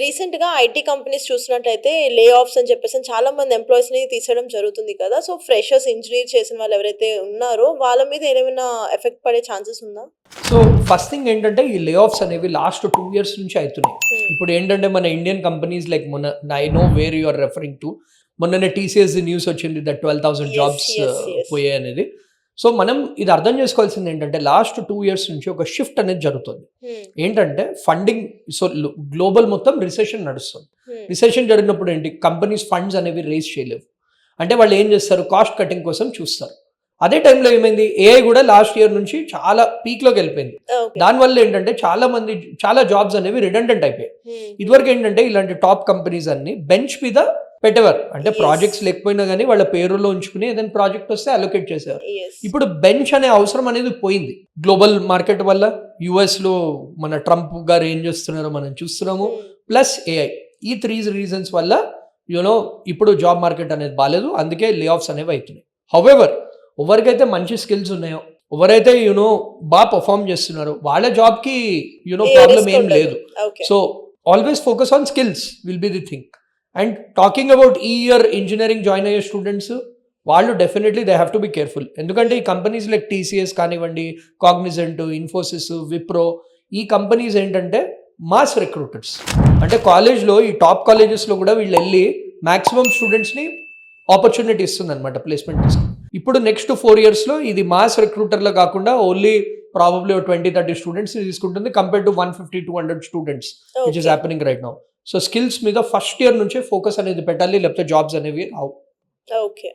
రీసెంట్‌గా IT companies చూసినట్టయితే లే ఆఫ్స్ అని చెప్పేసి చాలా మంది ఎంప్లాయీస్‌ని తీసేయడం జరుగుతుంది కదా! సో, ఫ్రెషర్స్ ఇంజినీర్ చేసిన వాళ్ళు ఎవరైతే ఉన్నారో వాళ్ళ మీద ఏమైనా ఎఫెక్ట్ పడే ఛాన్సెస్ ఉందా? సో ఫస్ట్ థింగ్ ఏంటంటే ఈ లే ఆఫ్స్ అనేవి లాస్ట్ 2 ఇయర్స్ నుంచి అవుతున్నాయి. ఇప్పుడు ఏంటంటే మన ఇండియన్ కంపెనీస్ లైక్ మొన్న I know where you are referring to. మొన్ననే టీసీఎస్ న్యూస్ వచ్చింది దట్ 12,000 జాబ్స్ పోయాయి అనేది. సో మనం ఇది అర్థం చేసుకోవాల్సింది ఏంటంటే లాస్ట్ 2 ఇయర్స్ నుంచి ఒక షిఫ్ట్ అనేది జరుగుతుంది. ఏంటంటే ఫండింగ్, సో గ్లోబల్ మొత్తం రిసెషన్ నడుస్తుంది. రిసెషన్ జరిగినప్పుడు ఏంటి, కంపెనీస్ ఫండ్స్ అనేవి రేస్ చేయలేవు. అంటే వాళ్ళు ఏం చేస్తారు, కాస్ట్ కటింగ్ కోసం చూస్తారు. అదే టైంలో ఏమైంది, ఏఐ కూడా లాస్ట్ ఇయర్ నుంచి చాలా పీక్లోకి వెళ్ళిపోయింది. దానివల్ల ఏంటంటే చాలా జాబ్స్ అనేవి రిడెండెంట్ అయిపోయాయి. ఇదివరకు ఏంటంటే ఇలాంటి టాప్ కంపెనీస్ అన్ని బెంచ్ మీద పెట్టేవారు, అంటే ప్రాజెక్ట్స్ లేకపోయినా కానీ వాళ్ళ పేరులో ఉంచుకుని ఏదైనా ప్రాజెక్ట్ వస్తే అలొకేట్ చేసేవారు. ఇప్పుడు బెంచ్ అనే అవసరం అనేది పోయింది గ్లోబల్ మార్కెట్ వల్ల. యుఎస్ లో మన ట్రంప్ గారు ఏం చేస్తున్నారో మనం చూస్తున్నాము, ప్లస్ ఏఐ. ఈ 3 రీజన్స్ వల్ల ఇప్పుడు జాబ్ మార్కెట్ అనేది బాగాలేదు, అందుకే లే ఆఫ్స్ అనేవి అవుతున్నాయి. హౌవెవర్ ఎవరికైతే మంచి స్కిల్స్ ఉన్నాయో, ఎవరైతే బాగా పర్ఫామ్ చేస్తున్నారో వాళ్ళ జాబ్కి ప్రాబ్లం ఏం లేదు. So always focus on skills will be the thing. And talking about ఈ ఇయర్ ఇంజనీరింగ్ జాయిన్ అయ్యే స్టూడెంట్స్, వాళ్ళు definitely they have to be careful. ఎందుకంటే ఈ కంపెనీస్ లైక్ టీసీఎస్ కానివ్వండి, కాగ్నిజెంట్, ఇన్ఫోసిస్, విప్రో, ఈ కంపెనీస్ ఏంటంటే మాస్ రిక్రూటర్స్. అంటే కాలేజ్లో ఈ టాప్ కాలేజెస్లో కూడా వీళ్ళు వెళ్ళి మ్యాక్సిమం స్టూడెంట్స్ని ఆపర్చునిటీ ఇస్తుంది అనమాట ప్లేస్మెంట్ తీసుకుని. ఇప్పుడు నెక్స్ట్ 4 ఇయర్స్లో ఇది మాస్ రిక్రూటర్లో కాకుండా ఓన్లీ ప్రాబబ్లీ 20-30 స్టూడెంట్స్ తీసుకుంటుంది compare to 150-200 students which is happening right now. So skills మీద ఫస్ట్ ఇయర్ నుంచే ఫోకస్ అనేది పెట్టాలి, లేకపోతే జాబ్స్ అనేవి రావు. ఓకే.